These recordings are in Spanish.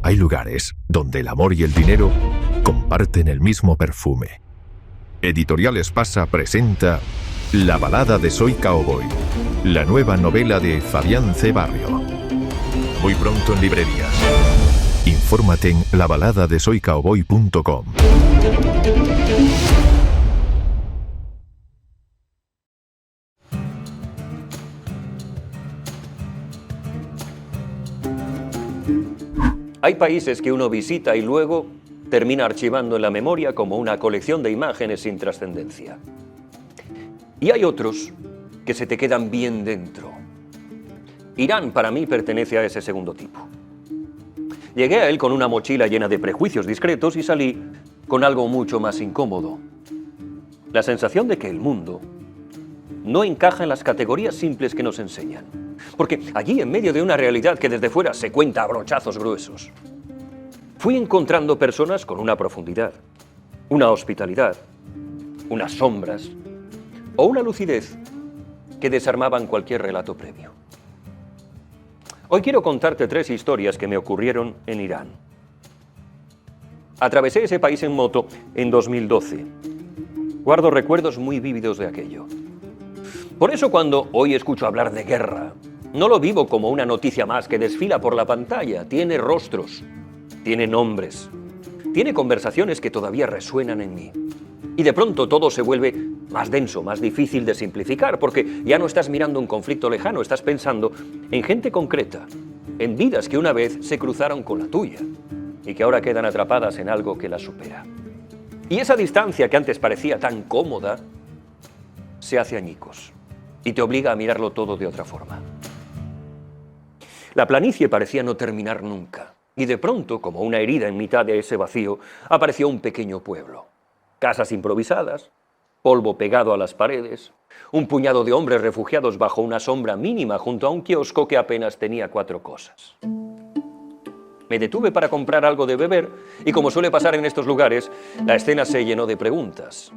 Hay lugares donde el amor y el dinero comparten el mismo perfume. Editorial Espasa presenta La balada de Soy Cowboy, la nueva novela de Fabián C. Barrio. Muy pronto en librerías. Infórmate en labaladadesoycowboy.com. Hay países que uno visita y luego termina archivando en la memoria como una colección de imágenes sin trascendencia. Y hay otros que se te quedan bien dentro. Irán para mí pertenece a ese segundo tipo. Llegué a él con una mochila llena de prejuicios discretos y salí con algo mucho más incómodo. La sensación de que el mundo no encaja en las categorías simples que nos enseñan. Porque allí, en medio de una realidad que desde fuera se cuenta a brochazos gruesos, fui encontrando personas con una profundidad, una hospitalidad, unas sombras o una lucidez que desarmaban cualquier relato previo. Hoy quiero contarte 3 historias que me ocurrieron en Irán. Atravesé ese país en moto en 2012. Guardo recuerdos muy vívidos de aquello. Por eso cuando hoy escucho hablar de guerra, no lo vivo como una noticia más que desfila por la pantalla. Tiene rostros, tiene nombres, tiene conversaciones que todavía resuenan en mí. Y de pronto todo se vuelve más denso, más difícil de simplificar, porque ya no estás mirando un conflicto lejano, estás pensando en gente concreta, en vidas que una vez se cruzaron con la tuya y que ahora quedan atrapadas en algo que las supera. Y esa distancia que antes parecía tan cómoda se hace añicos y te obliga a mirarlo todo de otra forma. La planicie parecía no terminar nunca, y de pronto, como una herida en mitad de ese vacío, apareció un pequeño pueblo. Casas improvisadas, polvo pegado a las paredes, un puñado de hombres refugiados bajo una sombra mínima junto a un kiosco que apenas tenía 4 cosas. Me detuve para comprar algo de beber y, como suele pasar en estos lugares, la escena se llenó de preguntas.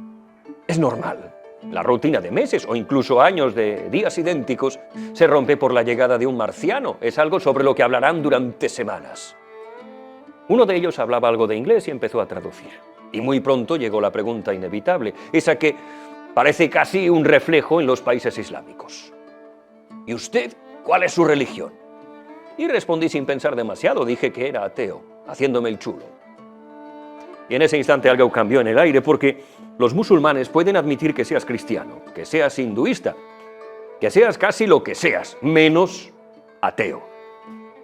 Es normal. La rutina de meses o incluso años de días idénticos se rompe por la llegada de un marciano. Es algo sobre lo que hablarán durante semanas. Uno de ellos hablaba algo de inglés y empezó a traducir. Y muy pronto llegó la pregunta inevitable, esa que parece casi un reflejo en los países islámicos. ¿Y usted cuál es su religión? Y respondí sin pensar demasiado, dije que era ateo, haciéndome el chulo. Y en ese instante algo cambió en el aire, porque los musulmanes pueden admitir que seas cristiano, que seas hinduista, que seas casi lo que seas, menos ateo.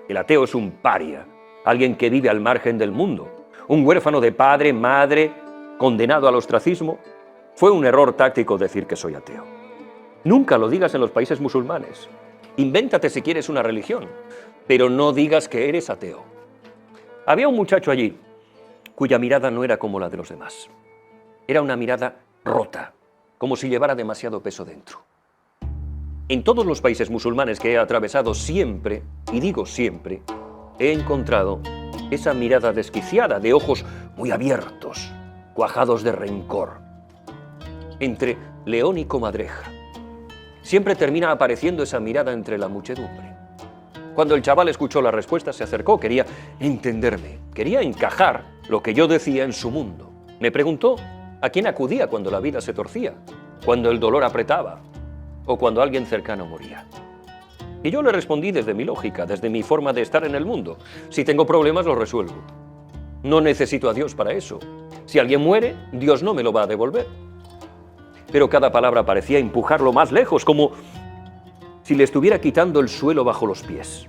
El ateo es un paria, alguien que vive al margen del mundo, un huérfano de padre, madre, condenado al ostracismo. Fue un error táctico decir que soy ateo. Nunca lo digas en los países musulmanes. Invéntate si quieres una religión, pero no digas que eres ateo. Había un muchacho allí cuya mirada no era como la de los demás. Era una mirada rota, como si llevara demasiado peso dentro. En todos los países musulmanes que he atravesado siempre, y digo siempre, he encontrado esa mirada desquiciada, de ojos muy abiertos, cuajados de rencor. Entre león y comadreja. Siempre termina apareciendo esa mirada entre la muchedumbre. Cuando el chaval escuchó la respuesta, se acercó, quería entenderme, quería encajar lo que yo decía en su mundo. Me preguntó a quién acudía cuando la vida se torcía, cuando el dolor apretaba o cuando alguien cercano moría. Y yo le respondí desde mi lógica, desde mi forma de estar en el mundo. Si tengo problemas, los resuelvo. No necesito a Dios para eso. Si alguien muere, Dios no me lo va a devolver. Pero cada palabra parecía empujarlo más lejos, como si le estuviera quitando el suelo bajo los pies.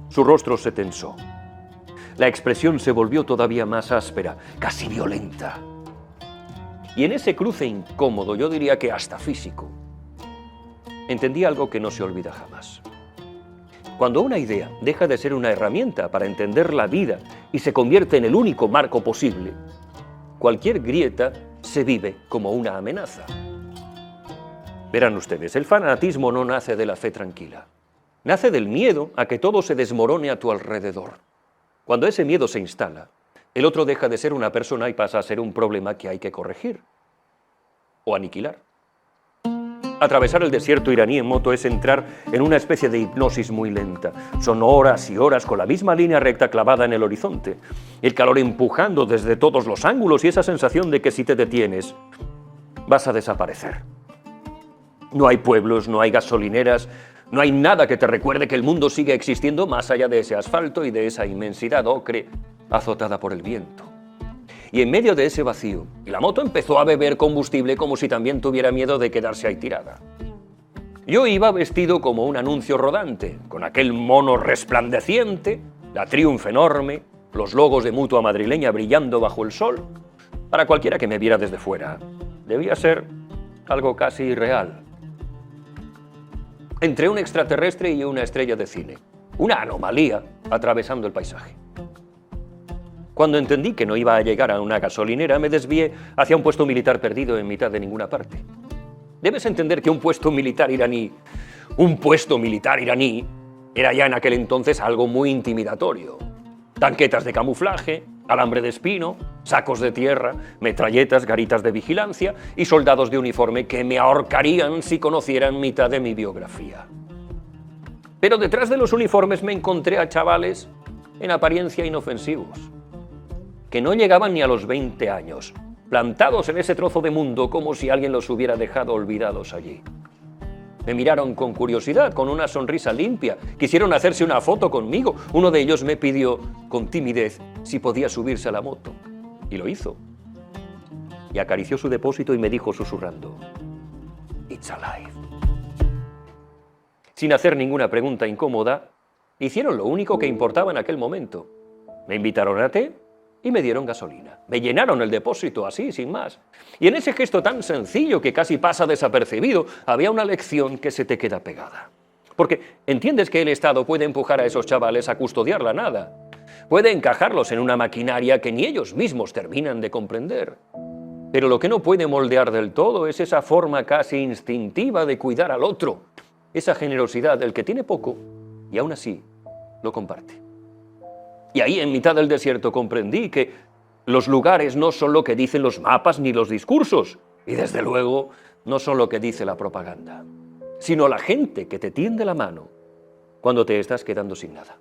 Su rostro se tensó. La expresión se volvió todavía más áspera, casi violenta. Y en ese cruce incómodo, yo diría que hasta físico, entendí algo que no se olvida jamás. Cuando una idea deja de ser una herramienta para entender la vida y se convierte en el único marco posible, cualquier grieta se vive como una amenaza. Verán ustedes, el fanatismo no nace de la fe tranquila. Nace del miedo a que todo se desmorone a tu alrededor. Cuando ese miedo se instala, el otro deja de ser una persona y pasa a ser un problema que hay que corregir o aniquilar. Atravesar el desierto iraní en moto es entrar en una especie de hipnosis muy lenta. Son horas y horas con la misma línea recta clavada en el horizonte. El calor empujando desde todos los ángulos y esa sensación de que si te detienes, vas a desaparecer. No hay pueblos, no hay gasolineras, no hay nada que te recuerde que el mundo sigue existiendo más allá de ese asfalto y de esa inmensidad ocre azotada por el viento. Y en medio de ese vacío, la moto empezó a beber combustible como si también tuviera miedo de quedarse ahí tirada. Yo iba vestido como un anuncio rodante, con aquel mono resplandeciente, la Triumph enorme, los logos de Mutua madrileña brillando bajo el sol. Para cualquiera que me viera desde fuera, debía ser algo casi irreal. Entre un extraterrestre y una estrella de cine, una anomalía atravesando el paisaje. Cuando entendí que no iba a llegar a una gasolinera, me desvié hacia un puesto militar perdido en mitad de ninguna parte. Debes entender que un puesto militar iraní era ya en aquel entonces algo muy intimidatorio. Tanquetas de camuflaje, alambre de espino, sacos de tierra, metralletas, garitas de vigilancia y soldados de uniforme que me ahorcarían si conocieran mitad de mi biografía. Pero detrás de los uniformes me encontré a chavales en apariencia inofensivos, que no llegaban ni a los 20 años, plantados en ese trozo de mundo como si alguien los hubiera dejado olvidados allí. Me miraron con curiosidad, con una sonrisa limpia, quisieron hacerse una foto conmigo. Uno de ellos me pidió, con timidez, si podía subirse a la moto, y lo hizo. Y acarició su depósito y me dijo susurrando, "It's alive". Sin hacer ninguna pregunta incómoda, hicieron lo único que importaba en aquel momento. Me invitaron a té y me dieron gasolina. Me llenaron el depósito así, sin más. Y en ese gesto tan sencillo que casi pasa desapercibido, había una lección que se te queda pegada. Porque entiendes que el Estado puede empujar a esos chavales a custodiar la nada. Puede encajarlos en una maquinaria que ni ellos mismos terminan de comprender. Pero lo que no puede moldear del todo es esa forma casi instintiva de cuidar al otro. Esa generosidad del que tiene poco y aún así lo comparte. Y ahí, en mitad del desierto, comprendí que los lugares no son lo que dicen los mapas ni los discursos, y desde luego no son lo que dice la propaganda, sino la gente que te tiende la mano cuando te estás quedando sin nada.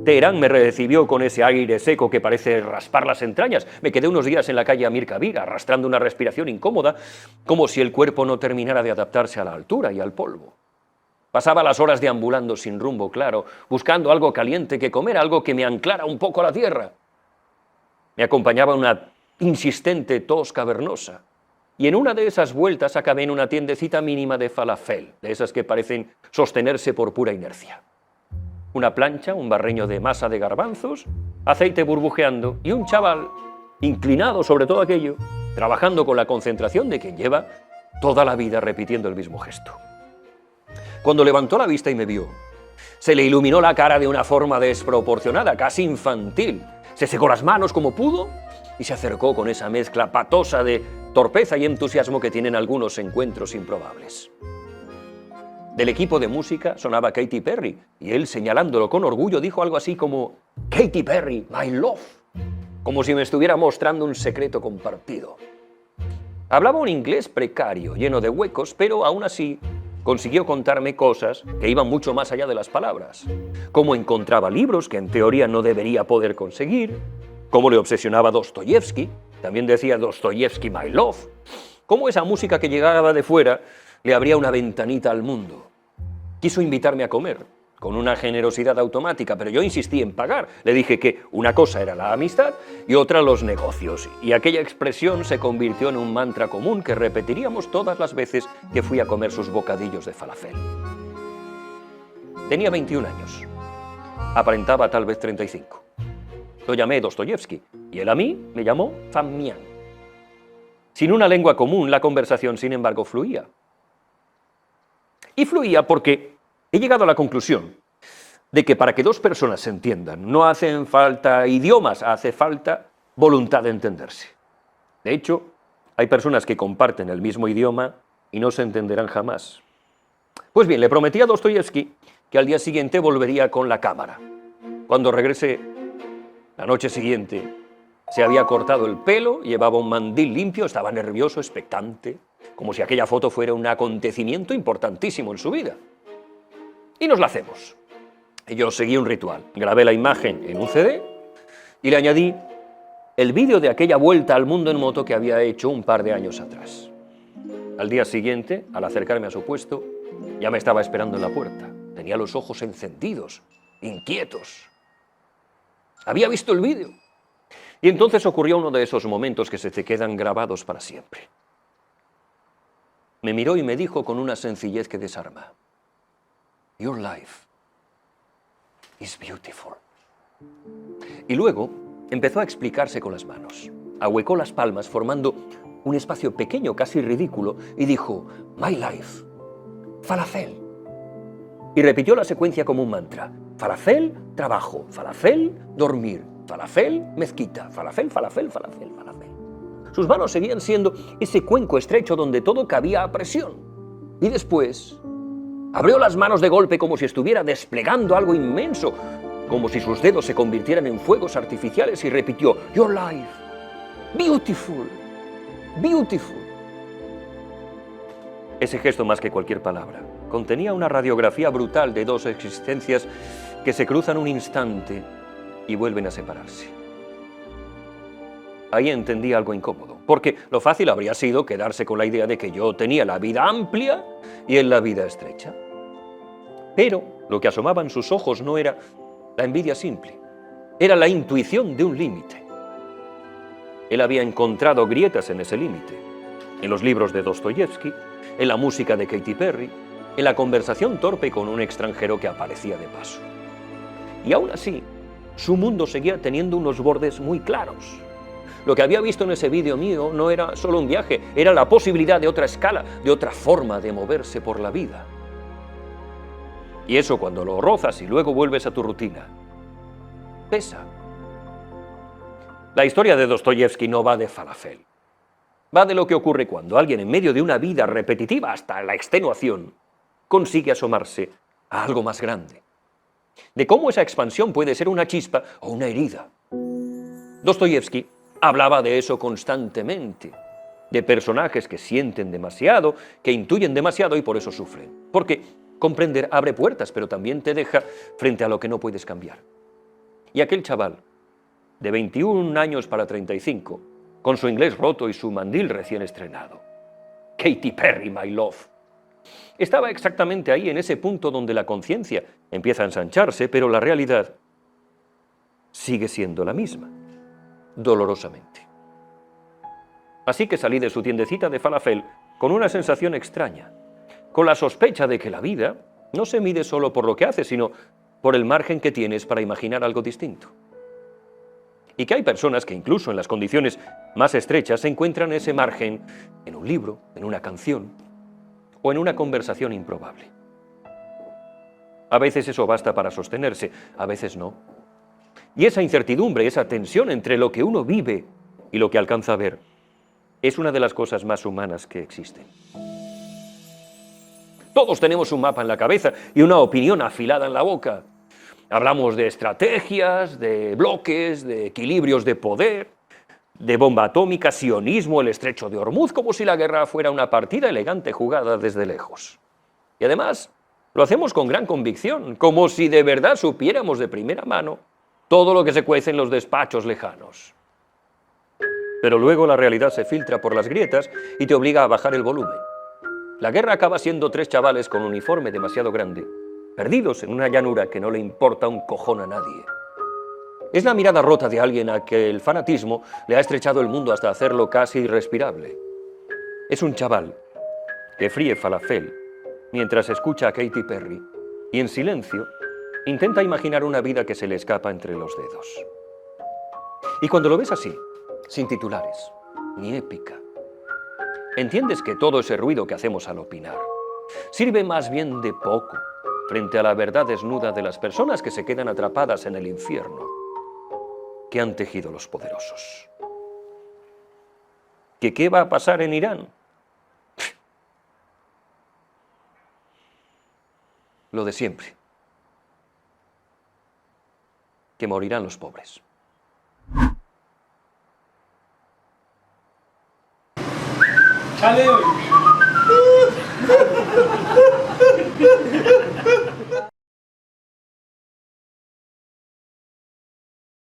Teherán me recibió con ese aire seco que parece raspar las entrañas. Me quedé unos días en la calle Amir Kabir, arrastrando una respiración incómoda, como si el cuerpo no terminara de adaptarse a la altura y al polvo. Pasaba las horas deambulando sin rumbo claro, buscando algo caliente que comer, algo que me anclara un poco a la tierra. Me acompañaba una insistente tos cavernosa, y en una de esas vueltas acabé en una tiendecita mínima de falafel, de esas que parecen sostenerse por pura inercia. Una plancha, un barreño de masa de garbanzos, aceite burbujeando y un chaval inclinado sobre todo aquello, trabajando con la concentración de quien lleva toda la vida repitiendo el mismo gesto. Cuando levantó la vista y me vio, se le iluminó la cara de una forma desproporcionada, casi infantil. Se secó las manos como pudo y se acercó con esa mezcla patosa de torpeza y entusiasmo que tienen algunos encuentros improbables. Del equipo de música sonaba Katy Perry y él, señalándolo con orgullo, dijo algo así como "Katy Perry, my love", como si me estuviera mostrando un secreto compartido. Hablaba un inglés precario, lleno de huecos, pero aún así consiguió contarme cosas que iban mucho más allá de las palabras. Cómo encontraba libros que en teoría no debería poder conseguir, cómo le obsesionaba Dostoyevsky, también decía Dostoyevsky my love, cómo esa música que llegaba de fuera le abría una ventanita al mundo. Quiso invitarme a comer, con una generosidad automática, pero yo insistí en pagar. Le dije que una cosa era la amistad y otra los negocios, y aquella expresión se convirtió en un mantra común que repetiríamos todas las veces que fui a comer sus bocadillos de falafel. Tenía 21 años. Aparentaba tal vez 35. Lo llamé Dostoyevsky, y él a mí me llamó Famián. Sin una lengua común, la conversación, sin embargo, fluía. Y fluía porque he llegado a la conclusión de que para que dos personas se entiendan no hacen falta idiomas, hace falta voluntad de entenderse. De hecho, hay personas que comparten el mismo idioma y no se entenderán jamás. Pues bien, le prometí a Dostoyevsky que al día siguiente volvería con la cámara. Cuando regresé, la noche siguiente, se había cortado el pelo, llevaba un mandil limpio, estaba nervioso, expectante. como si aquella foto fuera un acontecimiento importantísimo en su vida. Y nos la hacemos. Y yo seguí un ritual. Grabé la imagen en un CD y le añadí el vídeo de aquella vuelta al mundo en moto que había hecho un par de años atrás. Al día siguiente, al acercarme a su puesto, ya me estaba esperando en la puerta. Tenía los ojos encendidos, inquietos. Había visto el vídeo. Y entonces ocurrió uno de esos momentos que se te quedan grabados para siempre. Me miró y me dijo con una sencillez que desarma: "Your life is beautiful". Y luego empezó a explicarse con las manos. Ahuecó las palmas formando un espacio pequeño, casi ridículo, y dijo: "My life, falafel". Y repitió la secuencia como un mantra: falafel, trabajo; falafel, dormir; falafel, mezquita; falafel, falafel, falafel, falafel. Sus manos seguían siendo ese cuenco estrecho donde todo cabía a presión. Y después abrió las manos de golpe como si estuviera desplegando algo inmenso, como si sus dedos se convirtieran en fuegos artificiales, y repitió: "Your life, beautiful, beautiful". Ese gesto, más que cualquier palabra, contenía una radiografía brutal de dos existencias que se cruzan un instante y vuelven a separarse. Ahí entendí algo incómodo, porque lo fácil habría sido quedarse con la idea de que yo tenía la vida amplia y él la vida estrecha. Pero lo que asomaba en sus ojos no era la envidia simple, era la intuición de un límite. Él había encontrado grietas en ese límite, en los libros de Dostoyevsky, en la música de Katy Perry, en la conversación torpe con un extranjero que aparecía de paso. Y aún así, su mundo seguía teniendo unos bordes muy claros. Lo que había visto en ese vídeo mío no era solo un viaje, era la posibilidad de otra escala, de otra forma de moverse por la vida. Y eso, cuando lo rozas y luego vuelves a tu rutina, pesa. La historia de Dostoyevsky no va de falafel. Va de lo que ocurre cuando alguien, en medio de una vida repetitiva hasta la extenuación, consigue asomarse a algo más grande. De cómo esa expansión puede ser una chispa o una herida. Dostoyevsky hablaba de eso constantemente, de personajes que sienten demasiado, que intuyen demasiado y por eso sufren. Porque comprender abre puertas, pero también te deja frente a lo que no puedes cambiar. Y aquel chaval, de 21 años para 35, con su inglés roto y su mandil recién estrenado, Katy Perry, my love, estaba exactamente ahí, en ese punto donde la conciencia empieza a ensancharse, pero la realidad sigue siendo la misma, dolorosamente. Así que salí de su tiendecita de falafel con una sensación extraña, con la sospecha de que la vida no se mide solo por lo que haces, sino por el margen que tienes para imaginar algo distinto. Y que hay personas que incluso en las condiciones más estrechas encuentran ese margen en un libro, en una canción o en una conversación improbable. A veces eso basta para sostenerse, a veces no. Y esa incertidumbre, esa tensión entre lo que uno vive y lo que alcanza a ver, es una de las cosas más humanas que existen. Todos tenemos un mapa en la cabeza y una opinión afilada en la boca. Hablamos de estrategias, de bloques, de equilibrios de poder, de bomba atómica, sionismo, el estrecho de Hormuz, como si la guerra fuera una partida elegante jugada desde lejos. Y además, lo hacemos con gran convicción, como si de verdad supiéramos de primera mano todo lo que se cuece en los despachos lejanos. Pero luego la realidad se filtra por las grietas y te obliga a bajar el volumen. La guerra acaba siendo tres chavales con uniforme demasiado grande, perdidos en una llanura que no le importa un cojón a nadie. Es la mirada rota de alguien a que el fanatismo le ha estrechado el mundo hasta hacerlo casi irrespirable. Es un chaval que fríe falafel mientras escucha a Katy Perry y en silencio intenta imaginar una vida que se le escapa entre los dedos. Y cuando lo ves así, sin titulares, ni épica, entiendes que todo ese ruido que hacemos al opinar sirve más bien de poco frente a la verdad desnuda de las personas que se quedan atrapadas en el infierno que han tejido los poderosos. ¿Que qué va a pasar en Irán? Lo de siempre. Que morirán los pobres. Jaleo.